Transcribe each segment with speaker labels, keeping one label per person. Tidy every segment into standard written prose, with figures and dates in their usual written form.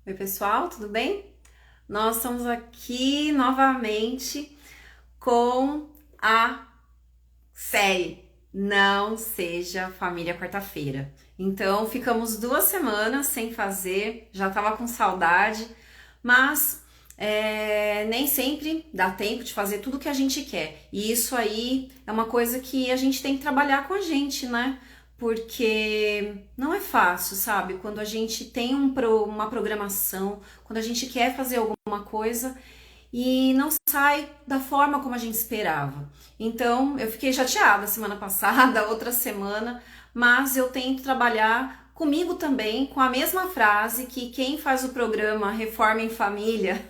Speaker 1: Oi, pessoal, tudo bem? Nós estamos aqui novamente com a série Não Seja Família Quarta-feira. Então, ficamos 2 semanas sem fazer, já tava com saudade, mas nem sempre dá tempo de fazer tudo que a gente quer. E isso aí é uma coisa que a gente tem que trabalhar com a gente, né? Porque não é fácil, sabe? Quando a gente tem uma programação, quando a gente quer fazer alguma coisa e não sai da forma como a gente esperava. Então, eu fiquei chateada semana passada, outra semana, mas eu tento trabalhar comigo também com a mesma frase que quem faz o programa Reforma em Família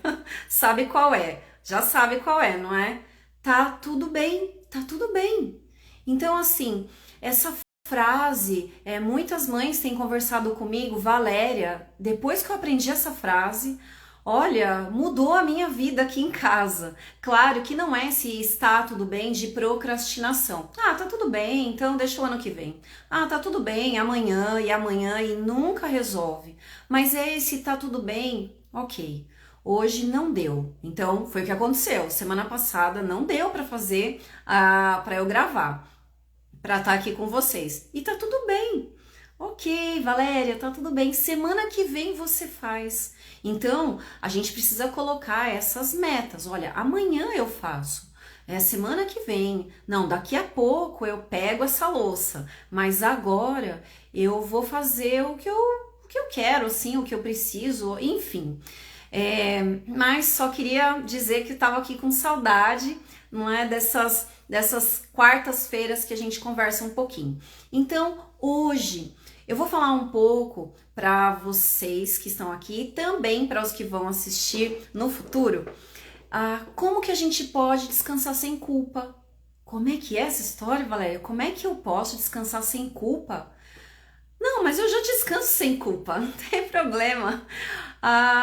Speaker 1: sabe qual é. Já sabe qual é, não é? Tá tudo bem, tá tudo bem. Então, assim, essa frase, muitas mães têm conversado comigo, Valéria, depois que eu aprendi essa frase, olha, mudou a minha vida aqui em casa. Claro que não é esse está tudo bem de procrastinação. Ah, tá tudo bem, então deixa o ano que vem. Ah, tá tudo bem, amanhã e nunca resolve. Mas é esse tá tudo bem, ok. Hoje não deu. Então foi o que aconteceu. Semana passada não deu para fazer, para eu gravar, para estar aqui com vocês. E tá tudo bem. Ok, Valéria, tá tudo bem. Semana que vem você faz. Então, a gente precisa colocar essas metas. Olha, amanhã eu faço. É semana que vem. Não, daqui a pouco eu pego essa louça. Mas agora eu vou fazer o que eu quero, assim, o que eu preciso, enfim. Mas só queria dizer que estava aqui com saudade, não é, dessas quartas-feiras que a gente conversa um pouquinho. Então, hoje eu vou falar um pouco para vocês que estão aqui e também para os que vão assistir no futuro, como que a gente pode descansar sem culpa. Como é que é essa história, Valéria? Como é que eu posso descansar sem culpa? Não, mas eu já descanso sem culpa, não tem problema.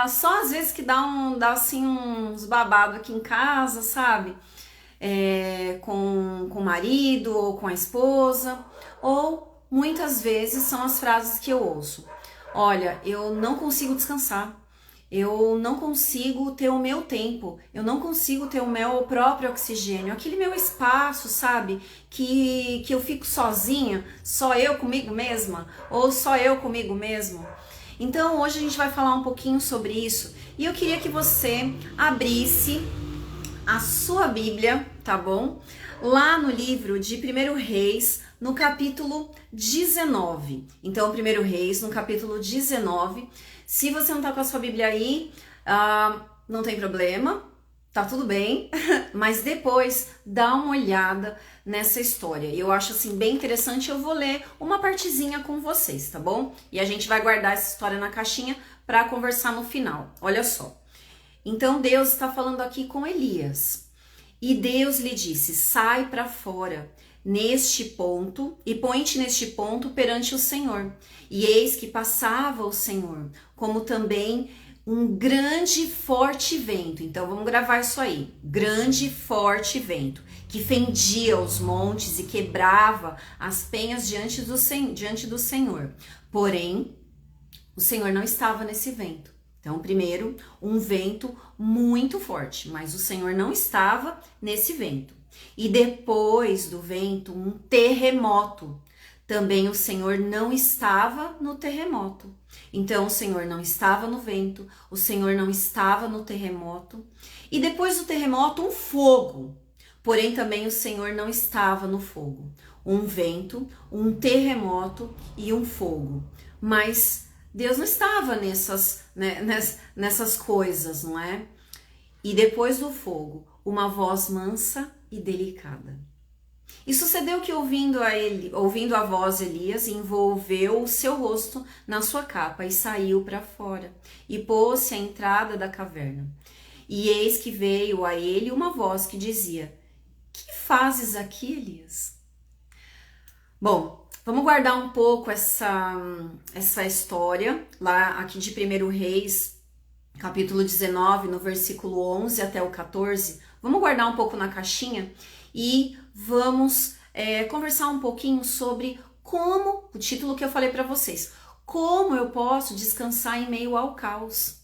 Speaker 1: Só às vezes que dá assim uns babado aqui em casa, sabe? Com o marido ou com a esposa, ou muitas vezes são as frases que eu ouço. Olha, eu não consigo descansar, eu não consigo ter o meu tempo, eu não consigo ter o meu próprio oxigênio, aquele meu espaço, sabe? Que eu fico sozinha, só eu comigo mesma, ou só eu comigo mesmo. Então hoje a gente vai falar um pouquinho sobre isso e eu queria que você abrisse a sua Bíblia, tá bom? Lá no livro de 1 Reis, no capítulo 19. Então, 1 Reis, no capítulo 19. Se você não tá com a sua Bíblia aí, não tem problema, tá tudo bem, mas depois dá uma olhada nessa história. Eu acho assim bem interessante, eu vou ler uma partezinha com vocês, tá bom? E a gente vai guardar essa história na caixinha para conversar no final. Olha só. Então Deus está falando aqui com Elias. E Deus lhe disse: sai para fora neste ponto e põe-te neste ponto perante o Senhor. E eis que passava o Senhor, como também um grande e forte vento. Então vamos gravar isso aí. Grande e forte vento, que fendia os montes e quebrava as penhas diante do Senhor. Porém, o Senhor não estava nesse vento. Então, primeiro, um vento muito forte, mas o Senhor não estava nesse vento. E depois do vento, um terremoto. Também o Senhor não estava no terremoto. Então, o Senhor não estava no vento, o Senhor não estava no terremoto. E depois do terremoto, um fogo. Porém, também o Senhor não estava no fogo. Um vento, um terremoto e um fogo. Mas Deus não estava nessas coisas, não é? E depois do fogo, uma voz mansa e delicada. E sucedeu que, ouvindo a voz, Elias envolveu o seu rosto na sua capa e saiu para fora e pôs-se à entrada da caverna. E eis que veio a ele uma voz que dizia: que fazes aqui, Elias? Bom, vamos guardar um pouco essa história, lá aqui de 1 Reis, capítulo 19, no versículo 11 até o 14. Vamos guardar um pouco na caixinha e vamos conversar um pouquinho sobre como, o título que eu falei para vocês, como eu posso descansar em meio ao caos.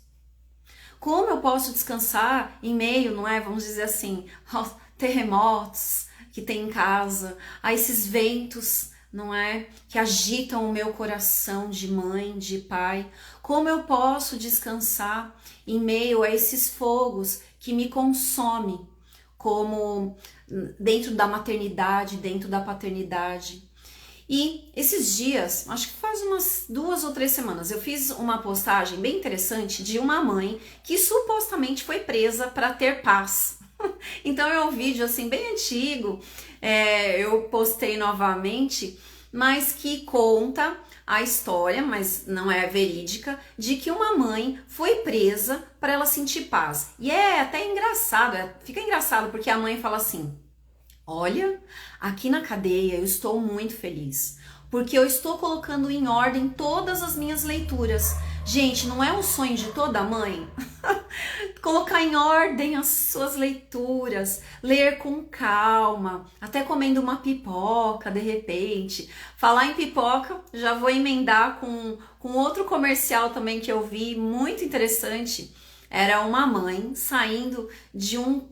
Speaker 1: Como eu posso descansar em meio, não é, vamos dizer assim, aos terremotos que tem em casa, a esses ventos, não é, que agitam o meu coração de mãe, de pai? Como eu posso descansar em meio a esses fogos que me consomem, como dentro da maternidade, dentro da paternidade? E esses dias, acho que faz umas 2 ou 3 semanas, eu fiz uma postagem bem interessante de uma mãe que supostamente foi presa para ter paz. Então é um vídeo assim bem antigo, eu postei novamente, mas que conta a história, mas não é verídica, de que uma mãe foi presa para ela sentir paz. E é até engraçado, fica engraçado porque a mãe fala assim: olha, aqui na cadeia eu estou muito feliz, porque eu estou colocando em ordem todas as minhas leituras. Gente, não é um sonho de toda mãe? Colocar em ordem as suas leituras, ler com calma, até comendo uma pipoca de repente. Falar em pipoca, já vou emendar com outro comercial também que eu vi, muito interessante. Era uma mãe saindo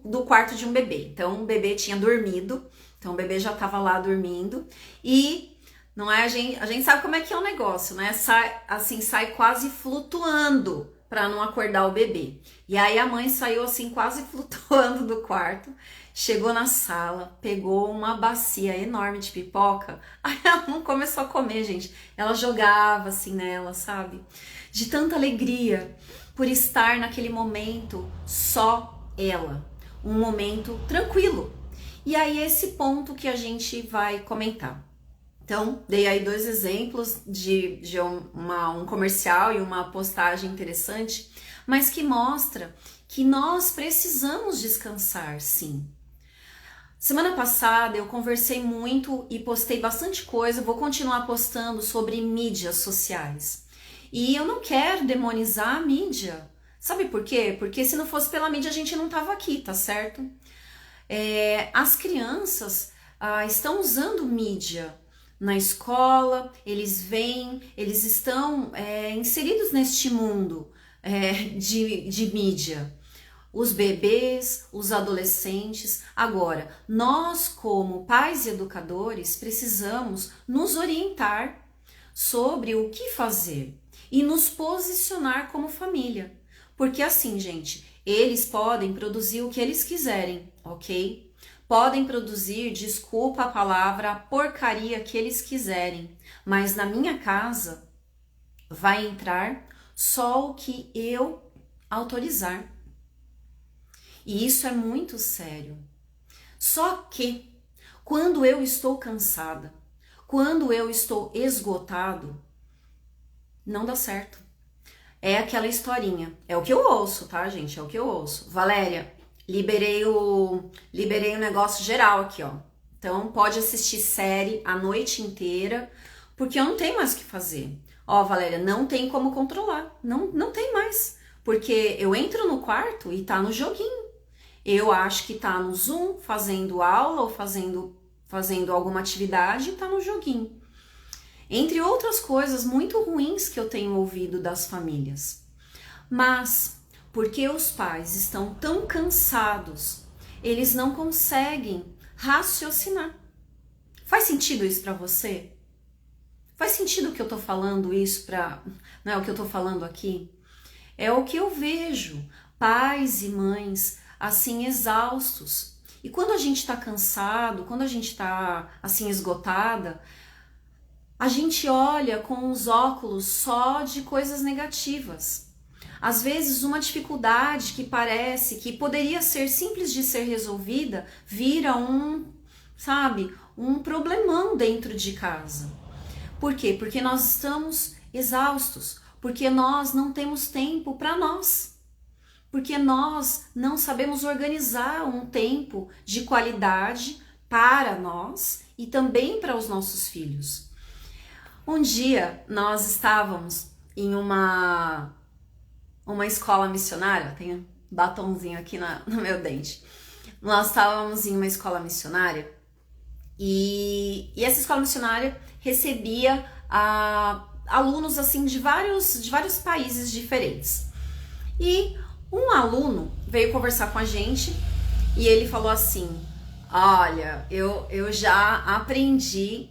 Speaker 1: do quarto de um bebê. Então o bebê tinha dormido, então o bebê já estava lá dormindo e não é, a gente sabe como é que é o negócio, né? Sai quase flutuando para não acordar o bebê. E aí a mãe saiu assim quase flutuando do quarto, chegou na sala, pegou uma bacia enorme de pipoca, aí ela não começou a comer, gente. Ela jogava assim nela, sabe? De tanta alegria por estar naquele momento só ela, um momento tranquilo. E aí esse ponto que a gente vai comentar. Então, dei aí 2 exemplos de um comercial e uma postagem interessante, mas que mostra que nós precisamos descansar, sim. Semana passada eu conversei muito e postei bastante coisa, vou continuar postando sobre mídias sociais. E eu não quero demonizar a mídia. Sabe por quê? Porque se não fosse pela mídia a gente não tava aqui, tá certo? As crianças estão usando mídia na escola, eles estão inseridos neste mundo de mídia. Os bebês, os adolescentes. Agora, nós como pais e educadores precisamos nos orientar sobre o que fazer e nos posicionar como família. Porque assim, gente, eles podem produzir o que eles quiserem, ok? Podem produzir, desculpa a palavra, a porcaria que eles quiserem, mas na minha casa vai entrar só o que eu autorizar. E isso é muito sério. Só que quando eu estou cansada, quando eu estou esgotado, não dá certo. É aquela historinha. É o que eu ouço, tá, gente? É o que eu ouço. Valéria, liberei o negócio geral aqui, ó. Então pode assistir série a noite inteira, porque eu não tenho mais o que fazer. Ó, Valéria, não tem como controlar. Não tem mais. Porque eu entro no quarto e tá no joguinho. Eu acho que tá no Zoom, fazendo aula ou fazendo alguma atividade, e tá no joguinho. Entre outras coisas muito ruins que eu tenho ouvido das famílias. Mas, porque os pais estão tão cansados, eles não conseguem raciocinar. Faz sentido isso para você? Faz sentido o que eu tô falando não é o que eu tô falando aqui? É o que eu vejo, pais e mães assim exaustos. E quando a gente tá cansado, quando a gente tá assim esgotada, a gente olha com os óculos só de coisas negativas. Às vezes uma dificuldade que parece que poderia ser simples de ser resolvida, vira um problemão dentro de casa. Por quê? Porque nós estamos exaustos, porque nós não temos tempo para nós. Porque nós não sabemos organizar um tempo de qualidade para nós e também para os nossos filhos. Um dia nós estávamos em uma escola missionária, tem batonzinho aqui no meu dente. Nós estávamos em uma escola missionária e essa escola missionária recebia alunos assim de vários países diferentes. E Um aluno veio conversar com a gente e ele falou assim: olha, eu já aprendi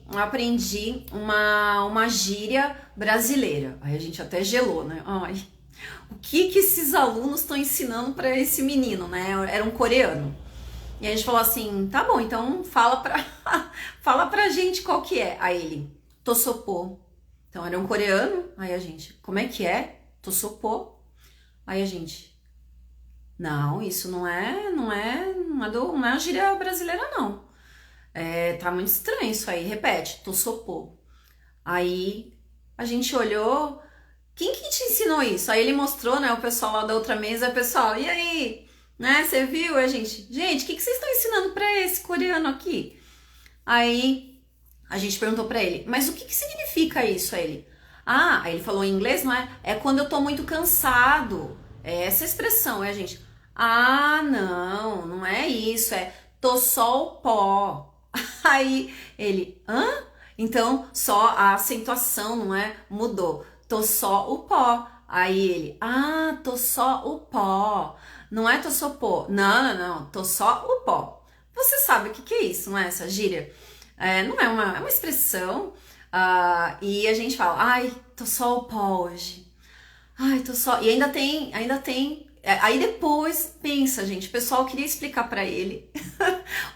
Speaker 1: uma gíria brasileira. Aí a gente até gelou, né? Ai, o que esses alunos estão ensinando para esse menino, né? Era um coreano. E a gente falou assim: tá bom, então fala pra gente qual que é. Aí ele: tossopô. Então era um coreano. Aí a gente: como é que é? Tossopô. Aí a gente: não, isso não é uma gíria brasileira, não. Tá muito estranho isso aí. Repete: tossopô. Aí a gente olhou: quem que te ensinou isso? Aí ele mostrou, né, o pessoal lá da outra mesa, o pessoal: e aí? Né, você viu? A gente: o que vocês estão ensinando pra esse coreano aqui? Aí a gente perguntou pra ele: mas o que significa isso? Aí ele falou em inglês, não é? É quando eu tô muito cansado. É essa expressão, a gente: ah, não é isso, tô só o pó. Aí ele: hã? Então só a acentuação, não é? Mudou. Tô só o pó. Aí ele: ah, tô só o pó. Não é tô só pó. Não, tô só o pó. Você sabe o que é isso, não é? Essa gíria? Não é uma expressão. E a gente fala: ai, tô só o pó hoje. Ai, tô só. E ainda tem. Aí depois, pensa, gente, o pessoal queria explicar pra ele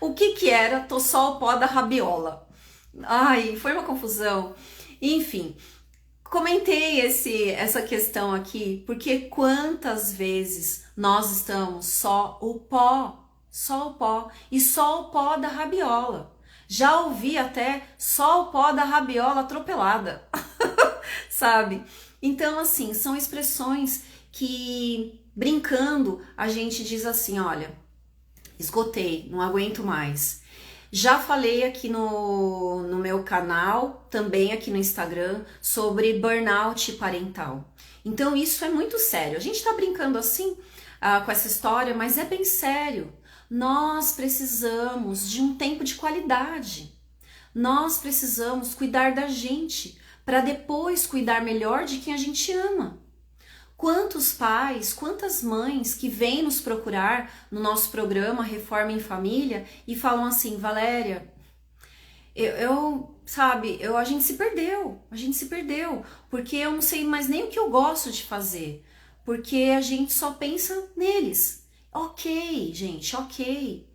Speaker 1: o que era tô só o pó da rabiola. Ai, foi uma confusão. Enfim, comentei essa questão aqui porque quantas vezes nós estamos só o pó e só o pó da rabiola. Já ouvi até só o pó da rabiola atropelada, sabe? Então, assim, são expressões que, brincando, a gente diz assim: olha, esgotei, não aguento mais. Já falei aqui no meu canal, também aqui no Instagram, sobre burnout parental. Então isso é muito sério. A gente tá brincando assim com essa história, mas é bem sério. Nós precisamos de um tempo de qualidade. Nós precisamos cuidar da gente para depois cuidar melhor de quem a gente ama. Quantos pais, quantas mães que vêm nos procurar no nosso programa Reforma em Família e falam assim: Valéria, a gente se perdeu, porque eu não sei mais nem o que eu gosto de fazer, porque a gente só pensa neles. Ok, gente, ok.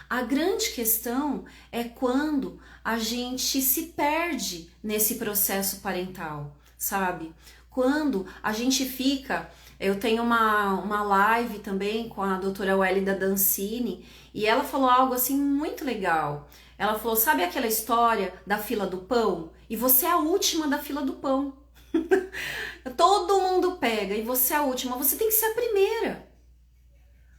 Speaker 1: A grande questão é quando a gente se perde nesse processo parental, sabe? Quando a gente fica... Eu tenho uma live também com a doutora Wélida Dancini e ela falou algo assim muito legal. Ela falou: sabe aquela história da fila do pão? E você é a última da fila do pão. Todo mundo pega e você é a última. Você tem que ser a primeira.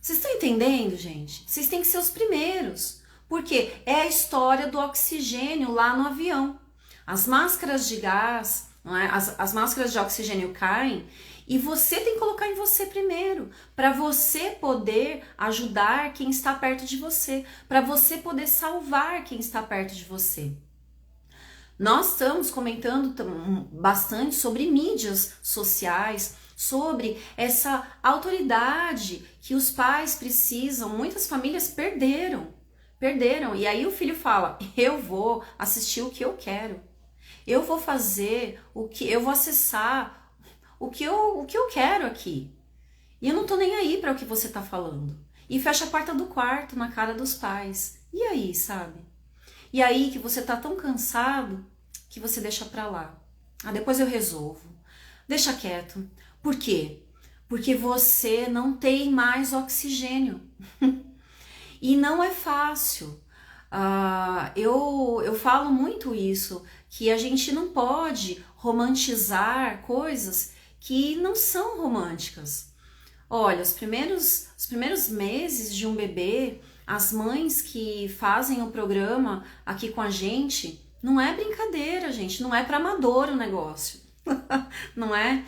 Speaker 1: Vocês estão entendendo, gente? Vocês têm que ser os primeiros. Porque é a história do oxigênio lá no avião. As máscaras de gás, não é? As máscaras de oxigênio caem e você tem que colocar em você primeiro, para você poder ajudar quem está perto de você, para você poder salvar quem está perto de você. Nós estamos comentando bastante sobre mídias sociais, sobre essa autoridade que os pais precisam. Muitas famílias perderam. E aí o filho fala: eu vou assistir o que eu quero. Eu vou fazer eu vou acessar o que eu quero aqui. E eu não tô nem aí para o que você tá falando. E fecha a porta do quarto na cara dos pais. E aí, sabe? E aí que você tá tão cansado que você deixa pra lá. Depois eu resolvo. Deixa quieto. Por quê? Porque você não tem mais oxigênio. E não é fácil. Eu falo muito isso, que a gente não pode romantizar coisas que não são românticas. Olha, os primeiros meses de um bebê, as mães que fazem o programa aqui com a gente, não é brincadeira, gente, não é para amador o negócio, não é?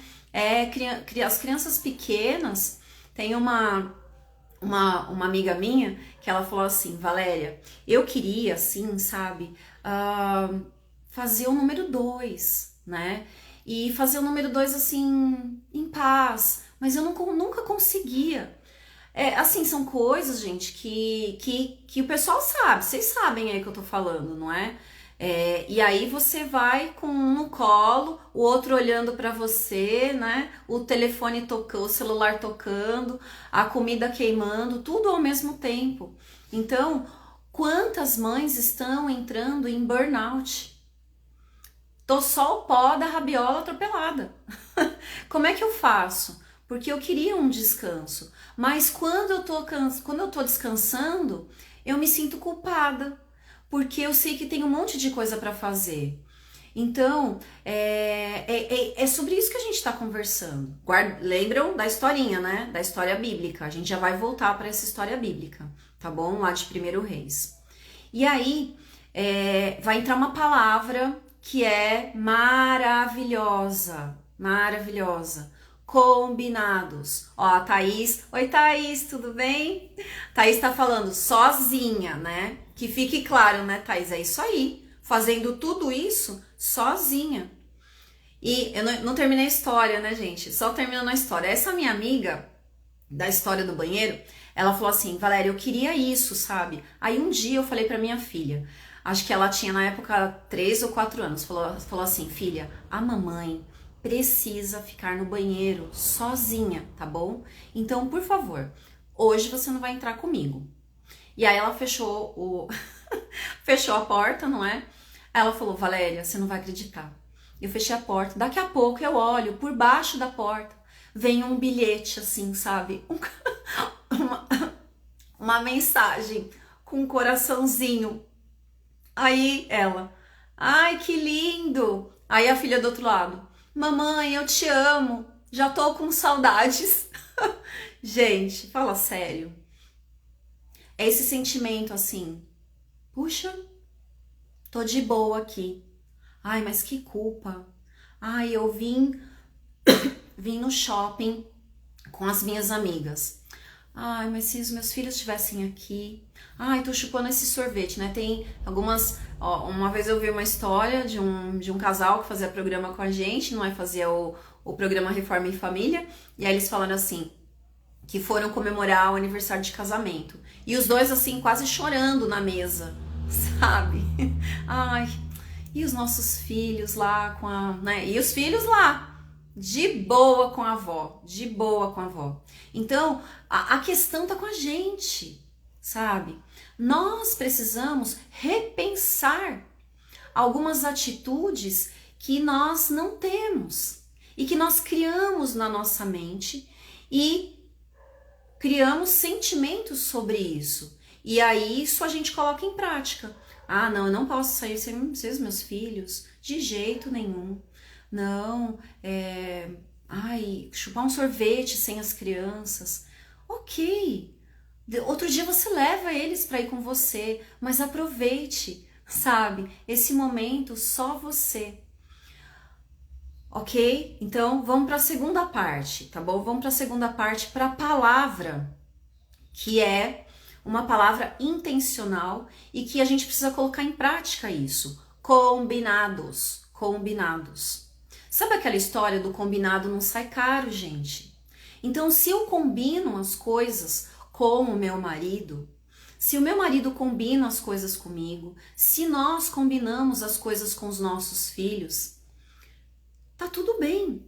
Speaker 1: As crianças pequenas, tem uma amiga minha que ela falou assim: Valéria, eu queria, assim, sabe, fazer o número 2, né? E fazer o número 2 assim, em paz, mas eu nunca conseguia. assim, são coisas, gente, que o pessoal sabe, vocês sabem aí que eu tô falando, não é? E aí você vai com um no colo, o outro olhando pra você, né? O telefone tocando, o celular tocando, a comida queimando, tudo ao mesmo tempo. Então, quantas mães estão entrando em burnout? Tô só o pó da rabiola atropelada. Como é que eu faço? Porque eu queria um descanso, mas quando eu tô descansando, eu me sinto culpada, porque eu sei que tem um monte de coisa para fazer. Então, é sobre isso que a gente está conversando. Lembram da historinha, né? Da história bíblica. A gente já vai voltar para essa história bíblica, tá bom? Lá de 1 Reis. E aí, vai entrar uma palavra que é maravilhosa, maravilhosa. Combinados. Ó, a Thaís. Oi, Thaís, tudo bem? Thaís tá falando sozinha, né? Que fique claro, né, Thaís? É isso aí. Fazendo tudo isso sozinha. E eu não terminei a história, né, gente? Só terminando a história. Essa minha amiga da história do banheiro, ela falou assim: Valéria, eu queria isso, sabe? Aí um dia eu falei pra minha filha, acho que ela tinha na época 3 ou 4 anos, falou assim: filha, a mamãe precisa ficar no banheiro sozinha, tá bom? Então, por favor, hoje você não vai entrar comigo. E aí ela fechou fechou a porta, não é? Aí ela falou: Valéria, você não vai acreditar. Eu fechei a porta, daqui a pouco eu olho por baixo da porta, vem um bilhete assim, sabe? Uma mensagem com um coraçãozinho. Aí ela: ai, que lindo! Aí a filha do outro lado: mamãe, eu te amo, já tô com saudades. Gente, fala sério. É esse sentimento assim: puxa, tô de boa aqui. Ai, mas que culpa. Ai, eu vim no shopping com as minhas amigas. Ai, mas se os meus filhos estivessem aqui. Ai, tô chupando esse sorvete, né? Tem algumas... Ó, uma vez eu vi uma história de um casal que fazia programa com a gente, não é? Fazia o programa Reforma em Família. E aí eles falaram assim, que foram comemorar o aniversário de casamento. E os dois, assim, quase chorando na mesa, sabe? Ai, e os nossos filhos lá com a... né? E os filhos lá, de boa com a avó, de boa com a avó. Então, a questão tá com a gente, sabe? Nós precisamos repensar algumas atitudes que nós não temos e que nós criamos na nossa mente e criamos sentimentos sobre isso. E aí isso a gente coloca em prática. Ah, não, eu não posso sair sem os meus filhos, de jeito nenhum. Não, ai, chupar um sorvete sem as crianças. Ok. Outro dia você leva eles para ir com você, mas aproveite, sabe? Esse momento só você. Ok? Então vamos para a segunda parte, tá bom? Vamos para a segunda parte, para a palavra, que é uma palavra intencional e que a gente precisa colocar em prática isso. Combinados, combinados. Sabe aquela história do combinado não sai caro, gente? Então, se eu combino as coisas com o meu marido, se o meu marido combina as coisas comigo, se nós combinamos as coisas com os nossos filhos, tá tudo bem.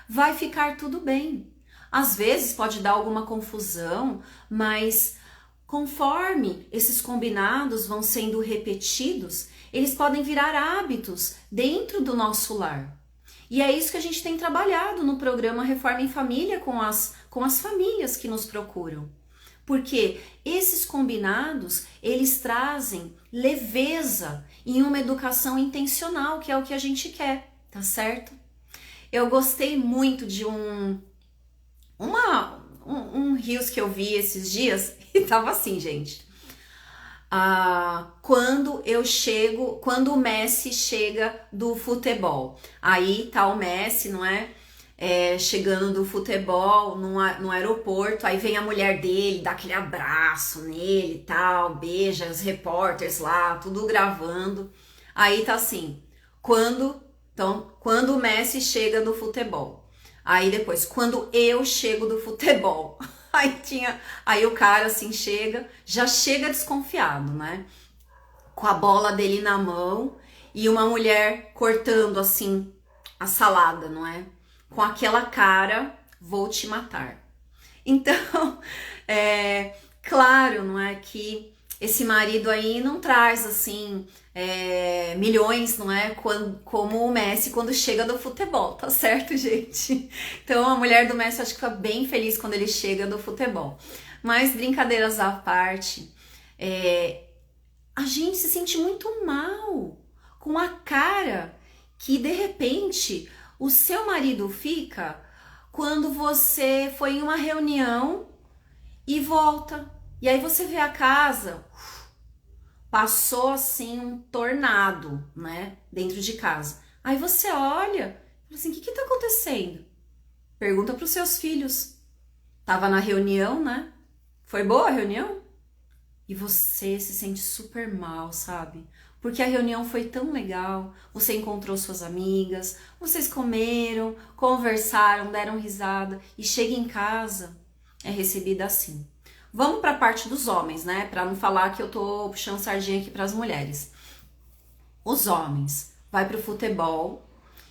Speaker 1: Vai ficar tudo bem. Às vezes pode dar alguma confusão, mas conforme esses combinados vão sendo repetidos, eles podem virar hábitos dentro do nosso lar. E é isso que a gente tem trabalhado no programa Reforma em Família com as famílias que nos procuram. Porque esses combinados, eles trazem leveza em uma educação intencional, que é o que a gente quer, tá certo? Eu gostei muito de um Reels que eu vi esses dias e tava assim, gente. Quando o Messi chega do futebol, aí tá o Messi, não é? Chegando do futebol no aeroporto, aí vem a mulher dele, dá aquele abraço nele e tal, beija os repórteres lá, tudo gravando. Aí tá assim, quando o Messi chega do futebol. Aí depois, quando eu chego do futebol. Aí o cara assim já chega desconfiado, né? Com a bola dele na mão e uma mulher cortando assim a salada, não é? Com aquela cara, vou te matar. Então, claro, não é que esse marido aí não traz assim milhões, não é? Como o Messi quando chega do futebol, tá certo, gente? Então a mulher do Messi acho que fica bem feliz quando ele chega do futebol. Mas brincadeiras à parte, a gente se sente muito mal com a cara que de repente o seu marido fica quando você foi em uma reunião e volta. E aí você vê a casa, passou assim um tornado, né, dentro de casa. Aí você olha, fala assim, o que tá acontecendo? Pergunta pros seus filhos. Tava na reunião, né? Foi boa a reunião? E você se sente super mal, sabe? Porque a reunião foi tão legal, você encontrou suas amigas, vocês comeram, conversaram, deram risada e chega em casa, é recebida assim. Vamos para a parte dos homens, né? Para não falar que eu tô puxando sardinha aqui para as mulheres. Os homens vai pro futebol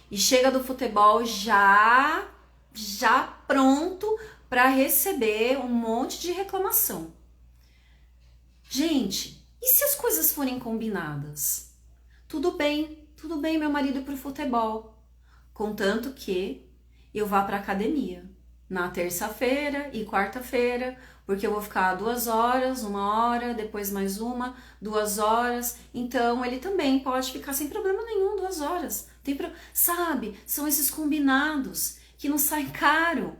Speaker 1: e chega do futebol já pronto para receber um monte de reclamação. Gente, e se as coisas forem combinadas? Tudo bem, meu marido ir pro futebol, contanto que eu vá pra academia na terça-feira e quarta-feira, porque eu vou ficar 2 horas, 1 hora, depois mais 1, 2 horas. Então ele também pode ficar sem problema nenhum 2 horas. Sabe? São esses combinados que não saem caro.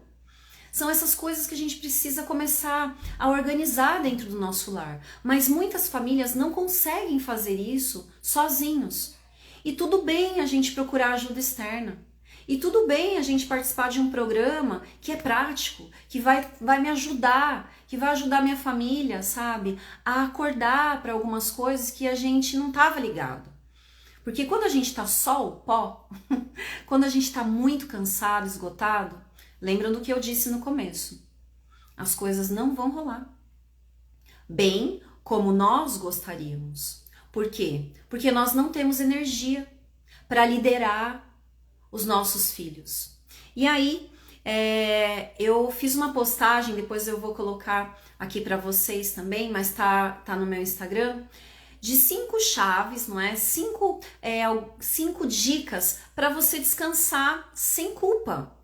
Speaker 1: São essas coisas que a gente precisa começar a organizar dentro do nosso lar. Mas muitas famílias não conseguem fazer isso sozinhos. E tudo bem a gente procurar ajuda externa. E tudo bem a gente participar de um programa que é prático, que vai me ajudar, que vai ajudar minha família, sabe? A acordar para algumas coisas que a gente não estava ligado. Porque quando a gente tá só o pó, quando a gente tá muito cansado, esgotado, lembram do que eu disse no começo? As coisas não vão rolar bem como nós gostaríamos. Por quê? Porque nós não temos energia para liderar os nossos filhos. E aí, eu fiz uma postagem, depois eu vou colocar aqui para vocês também, mas tá no meu Instagram, de 5 chaves, não é? 5 dicas para você descansar sem culpa.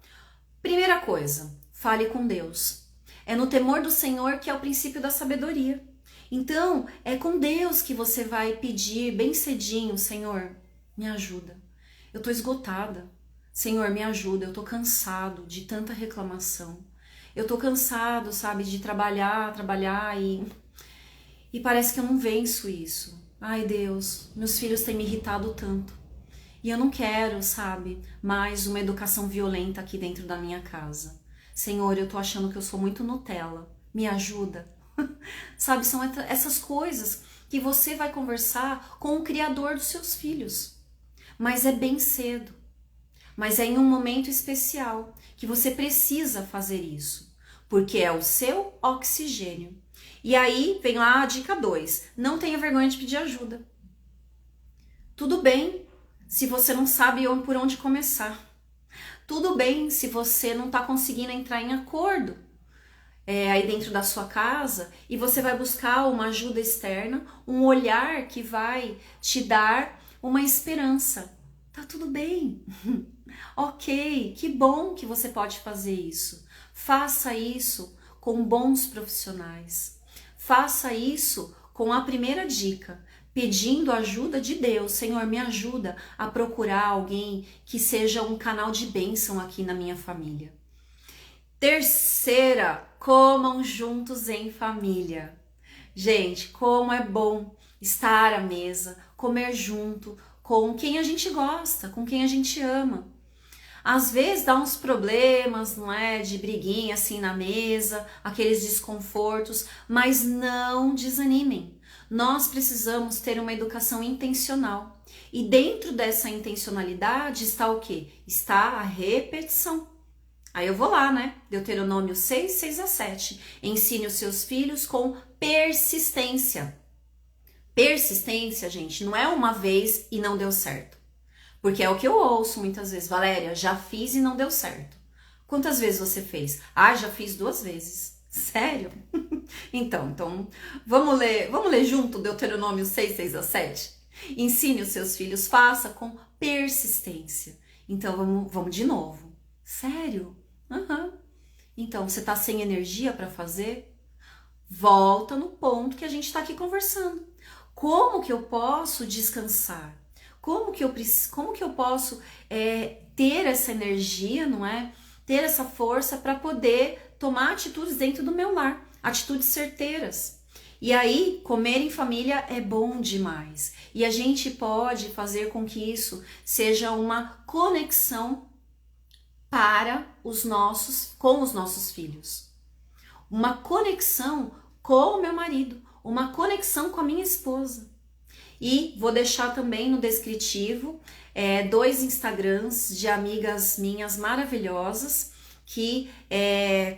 Speaker 1: Primeira coisa, fale com Deus. É no temor do Senhor que é o princípio da sabedoria. Então, é com Deus que você vai pedir bem cedinho, Senhor, me ajuda. Eu tô esgotada. Senhor, me ajuda. Eu tô cansado de tanta reclamação. Eu tô cansado, sabe, de trabalhar e parece que eu não venço isso. Ai, Deus, meus filhos têm me irritado tanto. E eu não quero, sabe, mais uma educação violenta aqui dentro da minha casa. Senhor, eu tô achando que eu sou muito Nutella. Me ajuda. Sabe, são essas coisas que você vai conversar com o Criador dos seus filhos. Mas é bem cedo. Mas é em um momento especial que você precisa fazer isso. Porque é o seu oxigênio. E aí vem lá a dica 2. Não tenha vergonha de pedir ajuda. Tudo bem se você não sabe por onde começar. Tudo bem se você não está conseguindo entrar em acordo aí dentro da sua casa e você vai buscar uma ajuda externa, um olhar que vai te dar uma esperança. Tá tudo bem. Ok, que bom que você pode fazer isso. Faça isso com bons profissionais. Faça isso com a primeira dica, pedindo ajuda de Deus. Senhor, me ajuda a procurar alguém que seja um canal de bênção aqui na minha família. Terceira, comam juntos em família. Gente, como é bom estar à mesa, comer junto com quem a gente gosta, com quem a gente ama. Às vezes dá uns problemas, não é? De briguinha assim na mesa, aqueles desconfortos, mas não desanimem. Nós precisamos ter uma educação intencional. E dentro dessa intencionalidade está o quê? Está a repetição. Aí eu vou lá, né? Deuteronômio 6, 6 a 7. Ensine os seus filhos com persistência. Persistência, gente, não é uma vez e não deu certo. Porque é o que eu ouço muitas vezes. Valéria, já fiz e não deu certo. Quantas vezes você fez? Ah, já fiz 2 vezes. Sério? Então, vamos ler junto Deuteronômio 6, 6 a 7? Ensine os seus filhos, faça com persistência. Então, vamos de novo. Sério? Uhum. Então, você tá sem energia para fazer? Volta no ponto que a gente tá aqui conversando. Como que eu posso descansar? Como que eu posso ter essa energia, não é? Ter essa força para poder tomar atitudes dentro do meu lar, atitudes certeiras. E aí, comer em família é bom demais. E a gente pode fazer com que isso seja uma conexão com os nossos filhos. Uma conexão com o meu marido, uma conexão com a minha esposa. E vou deixar também no descritivo 2 Instagrams de amigas minhas maravilhosas que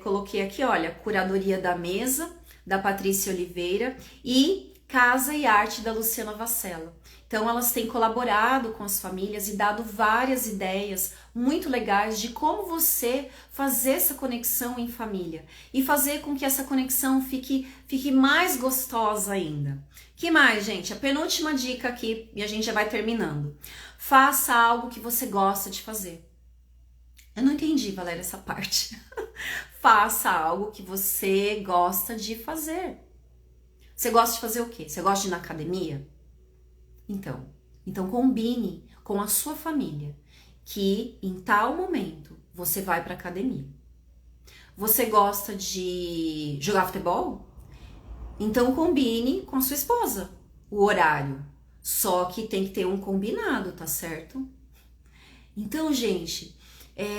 Speaker 1: coloquei aqui, olha, Curadoria da Mesa, da Patrícia Oliveira, e Casa e Arte, da Luciana Vassella. Então elas têm colaborado com as famílias e dado várias ideias muito legais de como você fazer essa conexão em família e fazer com que essa conexão fique mais gostosa ainda. Que mais, gente? A penúltima dica aqui e a gente já vai terminando. Faça algo que você gosta de fazer. Eu não entendi, Valéria, essa parte. Faça algo que você gosta de fazer. Você gosta de fazer o quê? Você gosta de ir na academia? Então combine com a sua família que em tal momento você vai para academia. Você gosta de jogar futebol? Então combine com a sua esposa o horário. Só que tem que ter um combinado, tá certo? Então, gente,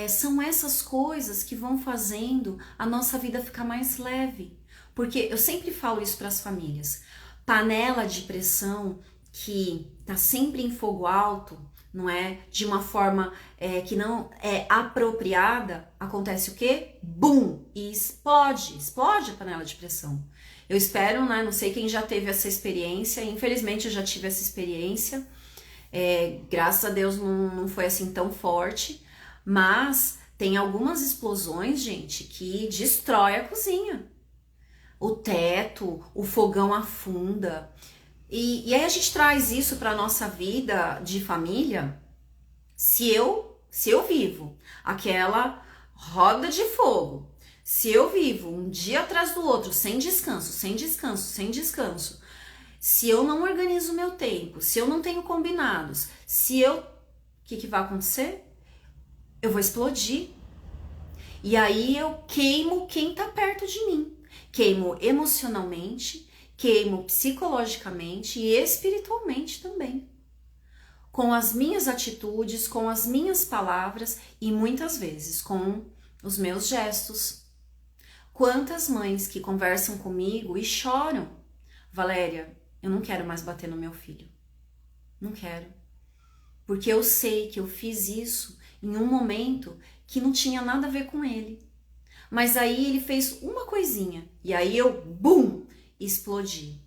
Speaker 1: são essas coisas que vão fazendo a nossa vida ficar mais leve. Porque eu sempre falo isso para as famílias. Panela de pressão que tá sempre em fogo alto, não é? De uma forma que não é apropriada, acontece o quê? Bum! E explode a panela de pressão. Eu espero, né? Não sei quem já teve essa experiência, infelizmente eu já tive essa experiência, graças a Deus não foi assim tão forte, mas tem algumas explosões, gente, que destrói a cozinha. O teto, o fogão afunda. E aí a gente traz isso para a nossa vida de família. Se eu vivo aquela roda de fogo, se eu vivo um dia atrás do outro, sem descanso, se eu não organizo o meu tempo, se eu não tenho combinados, o que vai acontecer? Eu vou explodir. E aí eu queimo quem tá perto de mim. Queimo emocionalmente, queimo psicologicamente e espiritualmente também. Com as minhas atitudes, com as minhas palavras e muitas vezes com os meus gestos. Quantas mães que conversam comigo e choram. Valéria, eu não quero mais bater no meu filho. Não quero. Porque eu sei que eu fiz isso em um momento que não tinha nada a ver com ele. Mas aí ele fez uma coisinha e aí eu, bum, explodi.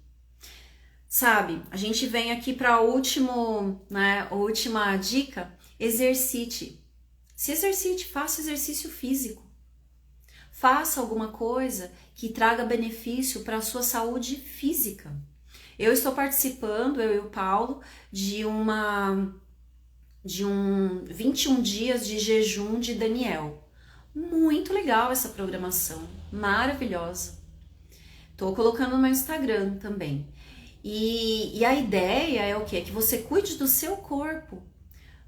Speaker 1: Sabe, a gente vem aqui para a última dica, exercite. Se exercite, faça exercício físico. Faça alguma coisa que traga benefício para a sua saúde física. Eu estou participando, eu e o Paulo, de um 21 dias de jejum de Daniel. Muito legal essa programação, maravilhosa. Tô colocando no meu Instagram também. E a ideia é o quê? Que você cuide do seu corpo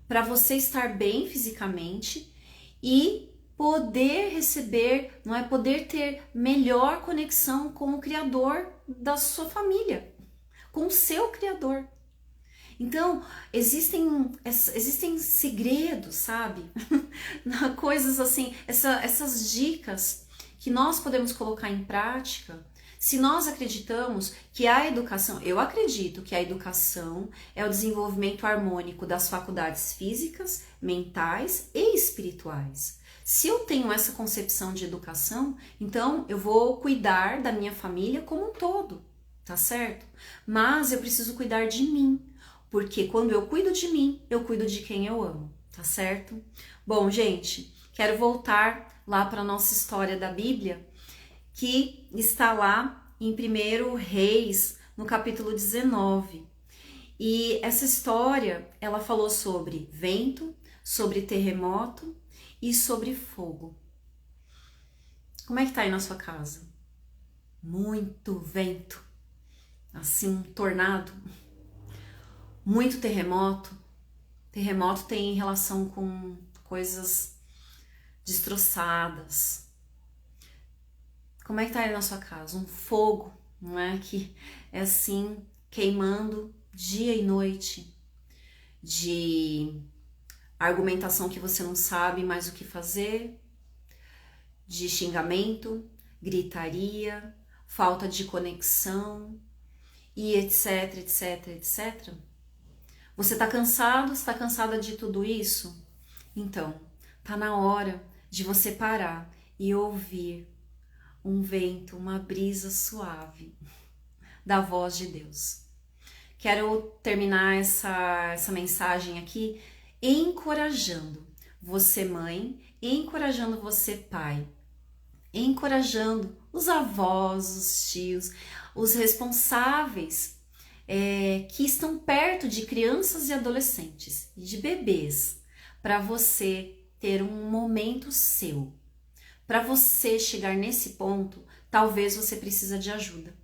Speaker 1: para você estar bem fisicamente e poder receber, não é? Poder ter melhor conexão com o Criador da sua família, com o seu Criador. Então, existem segredos, sabe? Coisas assim, essas dicas que nós podemos colocar em prática Se nós acreditamos que a educação, eu acredito que a educação é o desenvolvimento harmônico das faculdades físicas, mentais e espirituais. Se eu tenho essa concepção de educação, então eu vou cuidar da minha família como um todo, tá certo? Mas eu preciso cuidar de mim, porque quando eu cuido de mim, eu cuido de quem eu amo, tá certo? Bom, gente, quero voltar lá para a nossa história da Bíblia, que está lá em 1 Reis, no capítulo 19. E essa história, ela falou sobre vento, sobre terremoto e sobre fogo. Como é que tá aí na sua casa? Muito vento, assim, um tornado, muito terremoto. Terremoto tem relação com coisas destroçadas. Como é que tá aí na sua casa? Um fogo, não é? Que é assim, queimando dia e noite, de argumentação que você não sabe mais o que fazer, de xingamento, gritaria, falta de conexão e etc, etc, etc. Você tá cansado? Você tá cansada de tudo isso? Então, tá na hora de você parar e ouvir um vento, uma brisa suave da voz de Deus. Quero terminar essa mensagem aqui encorajando você, mãe, encorajando você, pai, encorajando os avós, os tios, os responsáveis que estão perto de crianças e adolescentes e de bebês, para você ter um momento seu. Para você chegar nesse ponto, talvez você precisa de ajuda.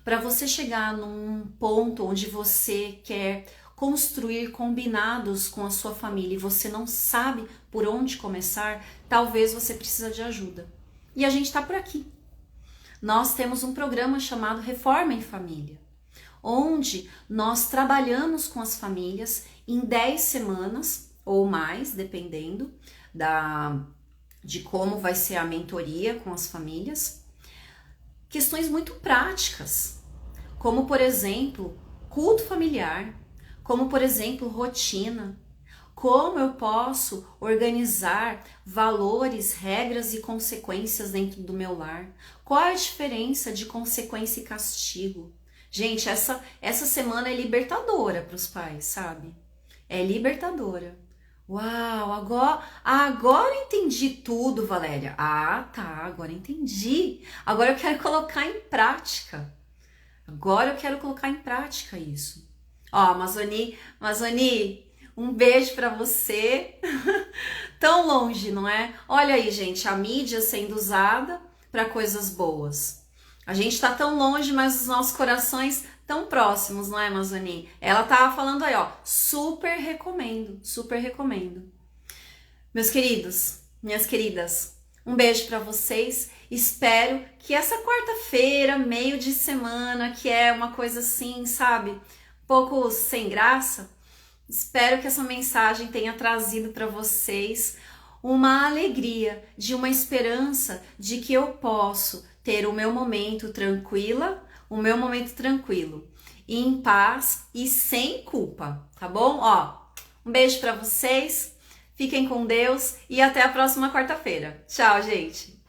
Speaker 1: Para você chegar num ponto onde você quer construir combinados com a sua família e você não sabe por onde começar, talvez você precisa de ajuda. E a gente está por aqui. Nós temos um programa chamado Reforma em Família, onde nós trabalhamos com as famílias em 10 semanas ou mais, dependendo de como vai ser a mentoria com as famílias, questões muito práticas, como por exemplo, culto familiar, como por exemplo, rotina, como eu posso organizar valores, regras e consequências dentro do meu lar, qual é a diferença de consequência e castigo. Gente, essa semana é libertadora para os pais, sabe? É libertadora. Uau, agora entendi tudo, Valéria. Ah, tá, agora entendi. Agora eu quero colocar em prática. Agora eu quero colocar em prática isso. Ó, Amazoni, um beijo pra você. Tão longe, não é? Olha aí, gente, a mídia sendo usada para coisas boas. A gente tá tão longe, mas os nossos corações tão próximos, não é, Amazoni? Ela tava falando aí, ó, super recomendo, super recomendo. Meus queridos, minhas queridas, um beijo para vocês. Espero que essa quarta-feira, meio de semana, que é uma coisa assim, sabe, um pouco sem graça, espero que essa mensagem tenha trazido para vocês uma alegria, de uma esperança de que eu posso ter o meu momento tranquila, o meu momento tranquilo, em paz e sem culpa, tá bom? Ó, um beijo para vocês, fiquem com Deus e até a próxima quarta-feira. Tchau, gente!